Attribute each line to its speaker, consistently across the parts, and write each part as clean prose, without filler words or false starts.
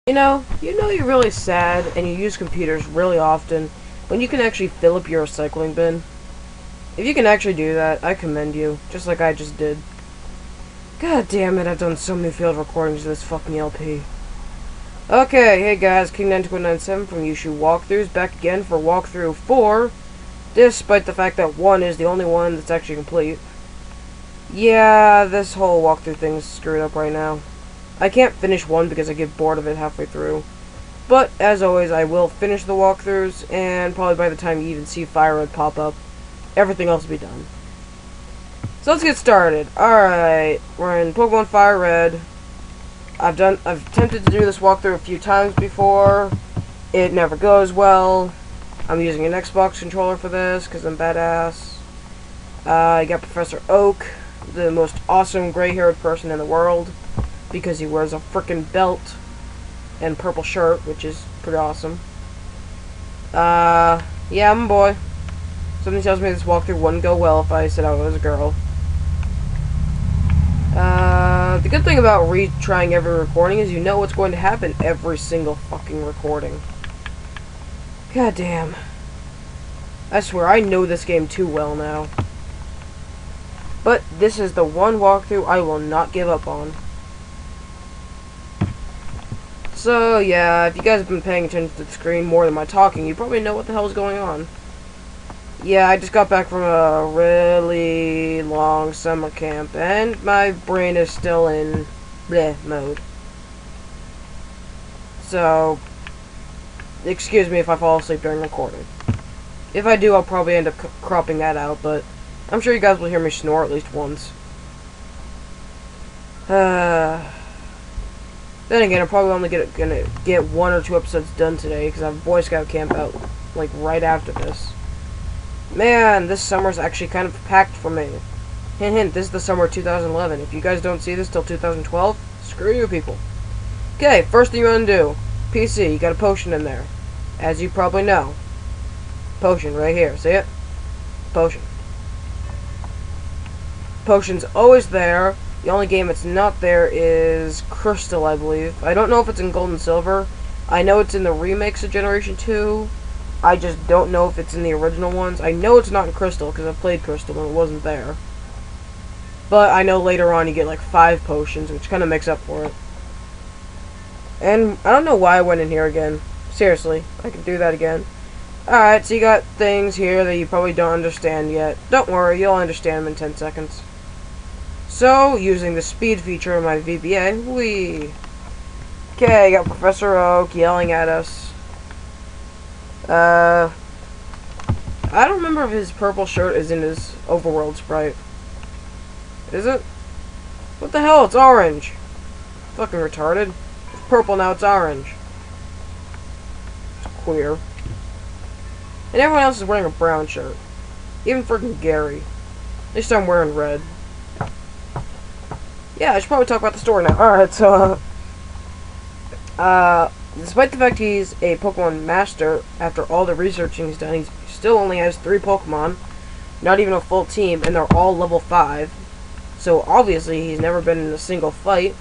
Speaker 1: You know you're really sad and you use computers really often when you can actually fill up your recycling bin. If you can actually do that, I commend you, just like I just did. God damn it, I've done so many failed recordings of this fucking LP. Okay, hey guys, King9297 from Yushu Walkthroughs, back again for walkthrough 4, despite the fact that 1 is the only one that's actually complete. Yeah, this whole walkthrough thing's screwed up right now. I can't finish 1 because I get bored of it halfway through. But, as always, I will finish the walkthroughs, and probably by the time you even see Firered pop up, everything else will be done. So let's get started. Alright, we're in Pokemon Firered. I've attempted to do this walkthrough a few times before. It never goes well. I'm using an Xbox controller for this, because I'm badass. I got Professor Oak, the most awesome gray-haired person in the world, because he wears a frickin' belt and purple shirt, which is pretty awesome. Yeah, I'm a boy. Something tells me this walkthrough wouldn't go well if I said I was a girl. The good thing about retrying every recording is you know what's going to happen every single fucking recording. God damn. I swear, I know this game too well now. But this is the one walkthrough I will not give up on. So, yeah, if you guys have been paying attention to the screen more than my talking, you probably know what the hell is going on. Yeah, I just got back from a really long summer camp, and my brain is still in bleh mode. So, excuse me if I fall asleep during recording. If I do, I'll probably end up cropping that out, but I'm sure you guys will hear me snore at least once. Then again, I'm probably only gonna get 1 or 2 episodes done today, because I have Boy Scout camp out, like, right after this. Man, this summer's actually kind of packed for me. Hint, hint, this is the summer of 2011. If you guys don't see this till 2012, screw you people. Okay, first thing you want to do, PC, you got a potion in there. As you probably know. Potion, right here, see it? Potion. Potion's always there. The only game it's not there is Crystal, I believe. I don't know if it's in Gold and Silver. I know it's in the remakes of Generation 2. I just don't know if it's in the original ones. I know it's not in Crystal, because I've played Crystal and it wasn't there. But I know later on you get like 5 potions, which kind of makes up for it. And I don't know why I went in here again. Seriously, I can do that again. Alright, so you got things here that you probably don't understand yet. Don't worry, you'll understand them in 10 seconds. So, using the speed feature of my VBA, whee! Okay, got Professor Oak yelling at us. I don't remember if his purple shirt is in his overworld sprite. Is it? What the hell? It's orange. Fucking retarded. It's purple, now it's orange. It's queer. And everyone else is wearing a brown shirt. Even freaking Gary. At least I'm wearing red. Yeah, I should probably talk about the story now. Alright, so, despite the fact he's a Pokemon Master, after all the researching he's done, he still only has 3 Pokemon, not even a full team, and they're all level 5. So obviously he's never been in a single fight,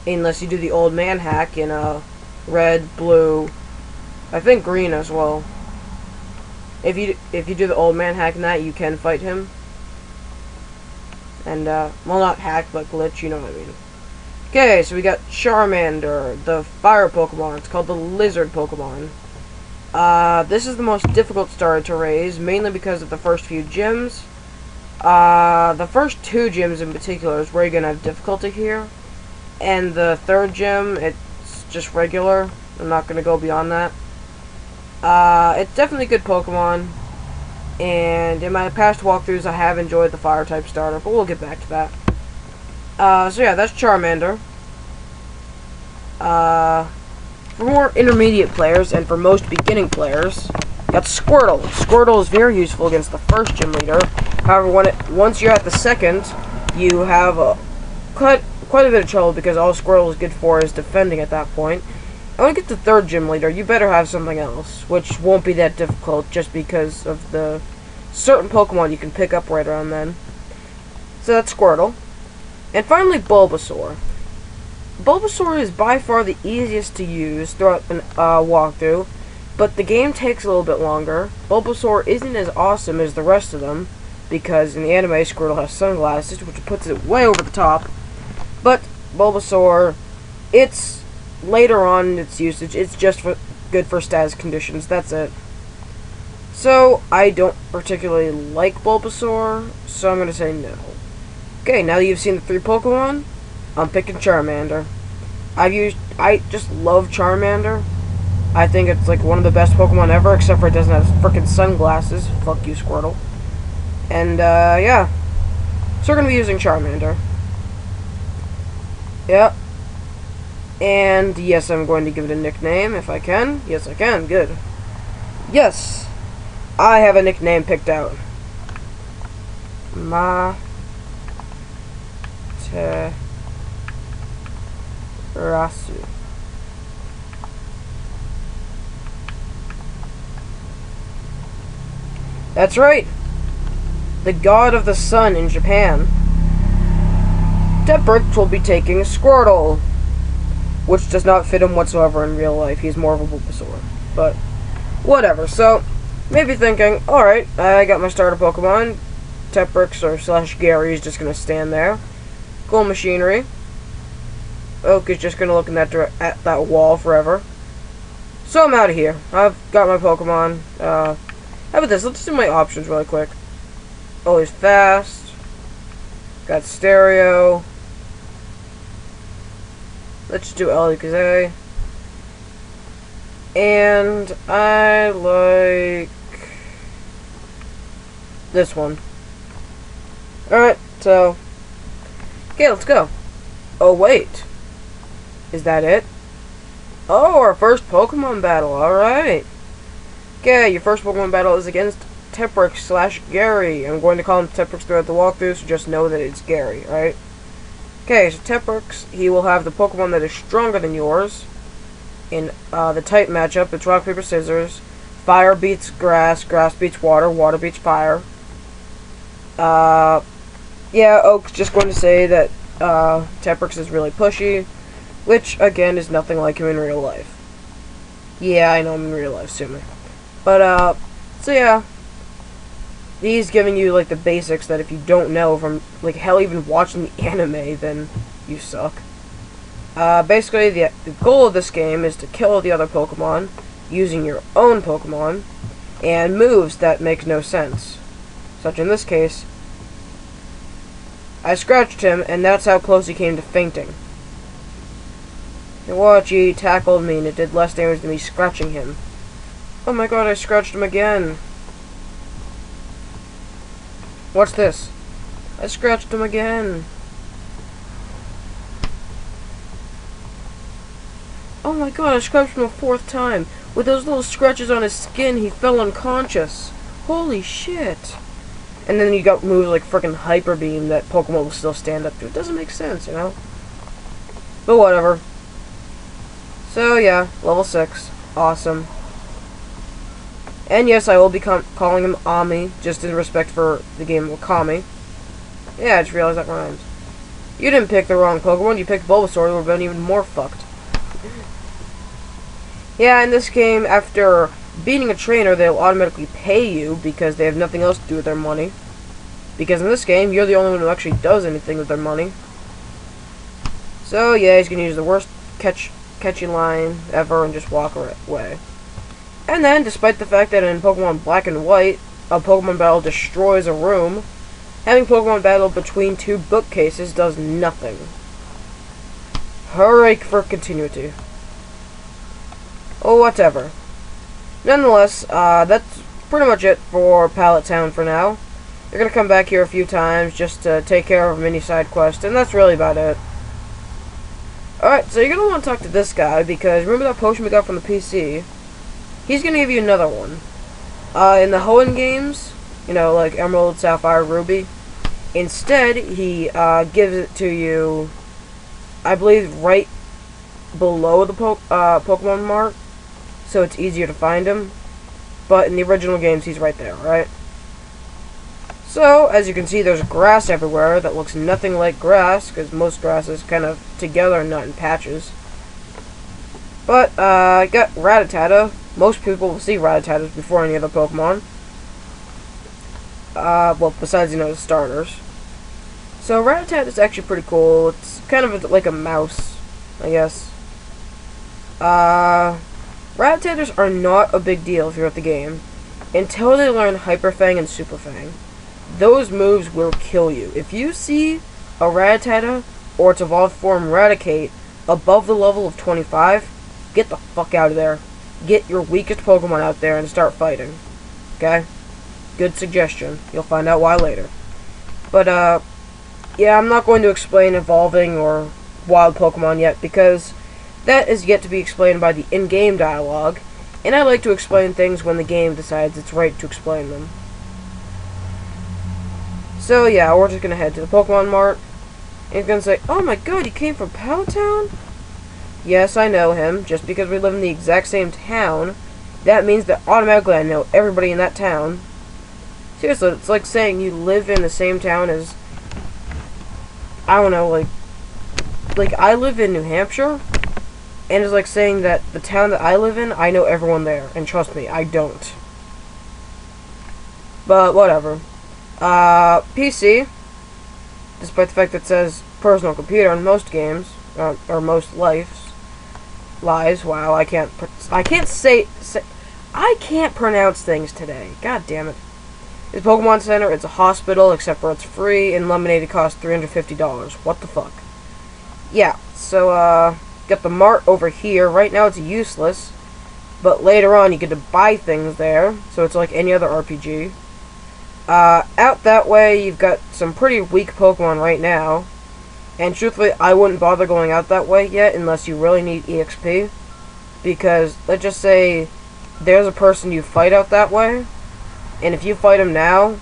Speaker 1: unless you do the old man hack in red, blue, I think green as well. If you do the old man hack in that, you can fight him. And well, not hack, but glitch, you know what I mean. Okay, so we got Charmander, the fire Pokemon. It's called the Lizard Pokemon. This is the most difficult starter to raise, mainly because of the first few gyms. The first 2 gyms in particular is where you're gonna have difficulty here. And the 3rd gym, it's just regular. I'm not gonna go beyond that. It's definitely a good Pokemon. And in my past walkthroughs, I have enjoyed the fire-type starter, but we'll get back to that. So yeah, that's Charmander. For more intermediate players, and for most beginning players, got Squirtle. Squirtle is very useful against the first gym leader. However, once you're at the 2nd, you have quite a bit of trouble, because all Squirtle is good for is defending at that point. And when you get to 3rd gym leader, you better have something else, which won't be that difficult, just because of the certain Pokemon you can pick up right around then. So that's Squirtle. And finally, Bulbasaur. Bulbasaur is by far the easiest to use throughout an walkthrough, but the game takes a little bit longer. Bulbasaur isn't as awesome as the rest of them, because in the anime, Squirtle has sunglasses, which puts it way over the top. But Bulbasaur, it's later on in its usage, it's just good for status conditions, that's it. So, I don't particularly like Bulbasaur, so I'm going to say no. Okay, now that you've seen the 3 Pokemon, I'm picking Charmander. I just love Charmander. I think it's like one of the best Pokemon ever, except for it doesn't have frickin' sunglasses. Fuck you, Squirtle. And, yeah. So we're gonna be using Charmander. Yep. And, yes, I'm going to give it a nickname, if I can. Yes, I can. Good. Yes! I have a nickname picked out. Rasu. That's right. The god of the sun in Japan. Teprick will be taking Squirtle, which does not fit him whatsoever in real life. He's more of a Bulbasaur. But, whatever. So, maybe thinking, alright, I got my starter Pokemon. Teprick or / Gary is just going to stand there. Cool machinery. Oak is just going to look in at that wall forever. So I'm out of here. I've got my Pokemon. How about this? Let's do my options really quick. Always fast. Got stereo. Let's just do Alakazam. And I like this one. Alright, so okay, let's go. Oh wait. Is that it? Oh, our first Pokemon battle, alright. Okay, your first Pokemon battle is against Teprick / Gary. I'm going to call him Teprick throughout the walkthrough, so just know that it's Gary, right? Okay, so Teprick, he will have the Pokemon that is stronger than yours. In the type matchup, it's rock, paper, scissors. Fire beats grass, grass beats water, water beats fire. Yeah, Oak's just going to say that Teprick is really pushy, which, again, is nothing like him in real life. Yeah, I know him in real life, sue me. But, so yeah. He's giving you, like, the basics that if you don't know from, like, hell, even watching the anime, then you suck. Basically, the goal of this game is to kill the other Pokemon using your own Pokemon, and moves that make no sense. Such in this case, I scratched him, and that's how close he came to fainting. And watch, he tackled me, and it did less damage than me scratching him. Oh my god, I scratched him again. What's this? I scratched him again. Oh my god, I scratched him a 4th time. With those little scratches on his skin, he fell unconscious. Holy shit. And then you got moves like frickin' Hyper Beam that Pokemon will still stand up to. It doesn't make sense, you know? But whatever. So yeah, level 6. Awesome. And yes, I will be calling him Ami, just in respect for the game Wakami. Yeah, I just realized that rhymes. You didn't pick the wrong Pokemon, you picked Bulbasaur, it would have been even more fucked. Yeah, in this game, after beating a trainer, they'll automatically pay you because they have nothing else to do with their money. Because in this game, you're the only one who actually does anything with their money. So yeah, he's gonna use the worst catchy line ever and just walk away. And then, despite the fact that in Pokemon Black and White, a Pokemon battle destroys a room, having Pokemon battle between 2 bookcases does nothing. Hooray for continuity. Oh, whatever. Nonetheless, that's pretty much it for Pallet Town for now. You're gonna come back here a few times just to take care of a mini side quest, and that's really about it. Alright, so you're gonna want to talk to this guy, because remember that potion we got from the PC? He's gonna give you another one. In the Hoenn games, you know, like Emerald, Sapphire, Ruby, instead, he gives it to you, I believe, right below the Pokemon mark, so it's easier to find him. But in the original games, he's right there, right? So, as you can see, there's grass everywhere that looks nothing like grass, because most grass is kind of together and not in patches. But, I got Rattata. Most people will see Rattatas before any other Pokemon. Well, besides, the starters. So, Rattata is actually pretty cool. It's kind of like a mouse, I guess. Rattatas are not a big deal throughout the game, until they learn Hyper Fang and Super Fang. Those moves will kill you. If you see a Rattata, or its evolved form Raticate, above the level of 25, get the fuck out of there. Get your weakest Pokemon out there and start fighting. Okay? Good suggestion. You'll find out why later. But, yeah, I'm not going to explain evolving or wild Pokemon yet, because that is yet to be explained by the in-game dialogue, and I like to explain things when the game decides it's right to explain them. So, yeah, we're just gonna head to the Pokemon Mart, and he's gonna say, "Oh my god, you came from Pallet Town?" Yes, I know him. Just because we live in the exact same town, that means that automatically I know everybody in that town. Seriously, it's like saying you live in the same town as, I don't know, like I live in New Hampshire, and it's like saying that the town that I live in, I know everyone there, and trust me, I don't. But, whatever. PC, despite the fact that it says personal computer in most games, or most lives, wow, I can't pronounce things today, god damn it. It's Pokemon Center, it's a hospital, except for it's free, and lemonade costs $350, what the fuck. Yeah, so, got the mart over here. Right now it's useless, but later on you get to buy things there, so it's like any other RPG. Out that way you've got some pretty weak Pokemon right now, and truthfully I wouldn't bother going out that way yet unless you really need EXP, because let's just say there's a person you fight out that way, and if you fight him now,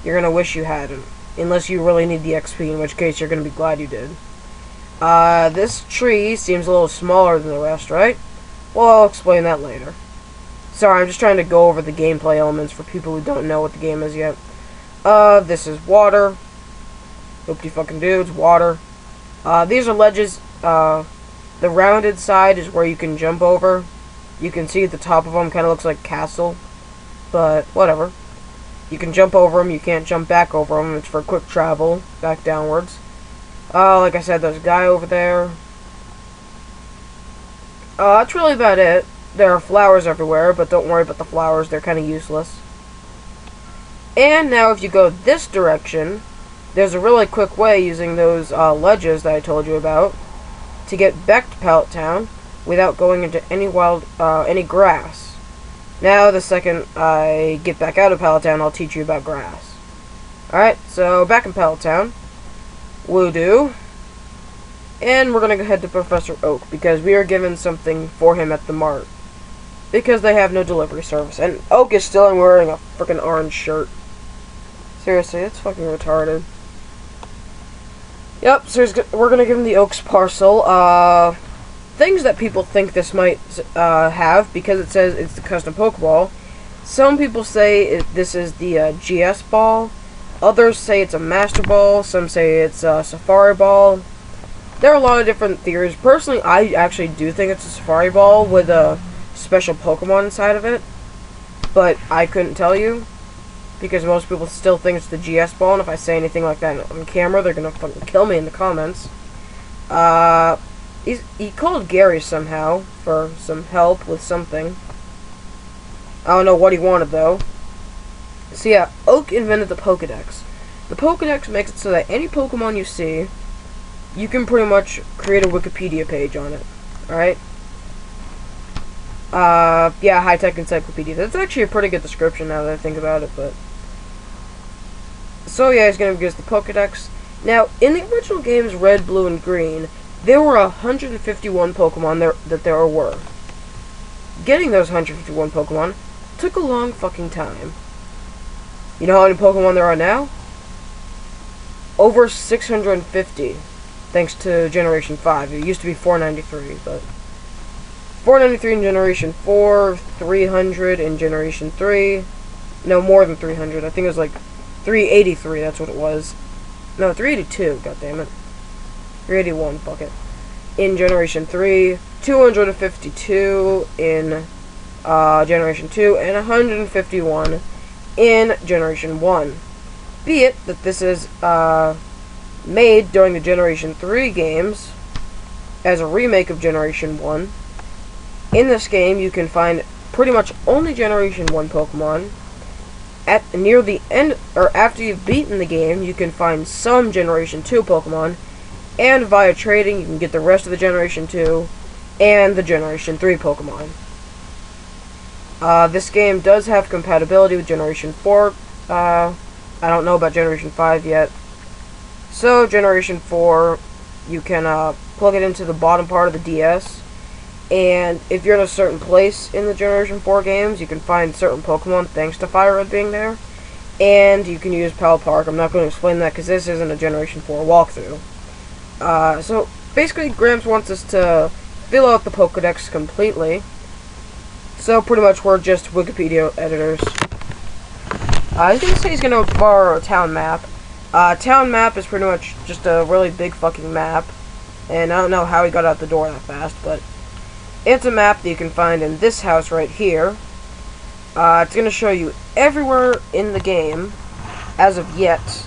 Speaker 1: you're gonna wish you had him, unless you really need the XP, in which case you're gonna be glad you did. This tree seems a little smaller than the rest, right? Well, I'll explain that later. Sorry, I'm just trying to go over the gameplay elements for people who don't know what the game is yet. This is water. Oopty fucking dudes, water. These are ledges. The rounded side is where you can jump over. You can see at the top of them, kind of looks like castle. But, whatever. You can jump over them, you can't jump back over them. It's for quick travel, back downwards. Like I said, there's a guy over there. That's really about it. There are flowers everywhere, but don't worry about the flowers, they're kind of useless. And now if you go this direction, there's a really quick way using those ledges that I told you about to get back to Pallet Town without going into any grass. Now, the second I get back out of Pallet Town, I'll teach you about grass. Alright, so back in Pallet Town. Woodoo. And we're going to head to Professor Oak, because we are given something for him at the mart. Because they have no delivery service. And Oak is still wearing a freaking orange shirt. Seriously, that's fucking retarded. Yep, so we're going to give him the Oak's parcel. Things that people think this might have, because it says it's the custom Pokeball. Some people say this is the GS Ball. Others say it's a Master Ball. Some say it's a Safari Ball. There are a lot of different theories. Personally, I actually do think it's a Safari Ball with a special Pokemon inside of it. But I couldn't tell you, because most people still think it's the GS Ball, and if I say anything like that on camera, they're gonna fucking kill me in the comments. He called Gary somehow for some help with something. I don't know what he wanted, though. So yeah, Oak invented the Pokedex. The Pokedex makes it so that any Pokemon you see, you can pretty much create a Wikipedia page on it. Alright? Yeah, high-tech encyclopedia. That's actually a pretty good description now that I think about it, but... So yeah, he's gonna give us the Pokedex. Now, in the original games Red, Blue, and Green, there were 151 Pokemon that there were. Getting those 151 Pokemon took a long fucking time. You know how many Pokemon there are now? Over 650, thanks to Generation 5. It used to be 493, but... 493 in Generation 4, 300 in Generation 3. No, more than 300. I think it was like 383, that's what it was. No, 382, goddammit. 381, fuck it. In Generation 3, 252 in Generation 2, and 151 in Generation 1. Be it that this is made during the Generation 3 games as a remake of Generation 1. In this game, you can find pretty much only Generation 1 Pokemon. At near the end, or after you've beaten the game, you can find some Generation 2 Pokemon, and via trading, you can get the rest of the Generation 2 and the Generation 3 Pokemon. This game does have compatibility with Generation 4. I don't know about Generation 5 yet. So, Generation 4, you can plug it into the bottom part of the DS, and if you're in a certain place in the Generation 4 games, you can find certain Pokemon thanks to Firered being there, and you can use Pal Park. I'm not going to explain that because this isn't a Generation 4 walkthrough. So, basically, Gramps wants us to fill out the Pokedex completely, so pretty much we're just Wikipedia editors. He's going to say he's going to borrow a town map. Town map is pretty much just a really big fucking map, and I don't know how he got out the door that fast, but it's a map that you can find in this house right here. It's going to show you everywhere in the game, as of yet.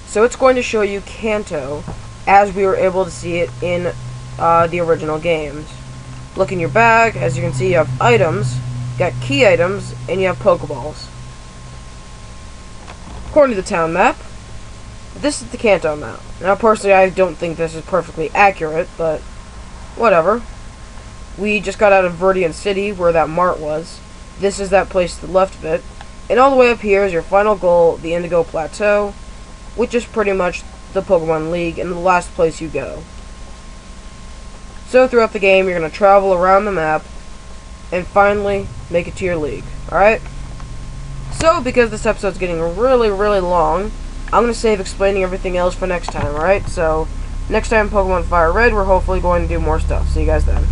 Speaker 1: So it's going to show you Kanto, as we were able to see it in the original games. Look in your bag, as you can see you have items, you got key items, and you have Pokeballs. According to the town map, this is the Kanto map. Now, personally, I don't think this is perfectly accurate, but whatever. We just got out of Verdian City, where that mart was. This is that place to the left of it. And all the way up here is your final goal, the Indigo Plateau, which is pretty much the Pokemon League and the last place you go. So throughout the game, you're going to travel around the map and finally make it to your league. Alright? So, because this episode's getting really, really long, I'm going to save explaining everything else for next time, alright? So, next time Pokemon Firered, we're hopefully going to do more stuff. See you guys then.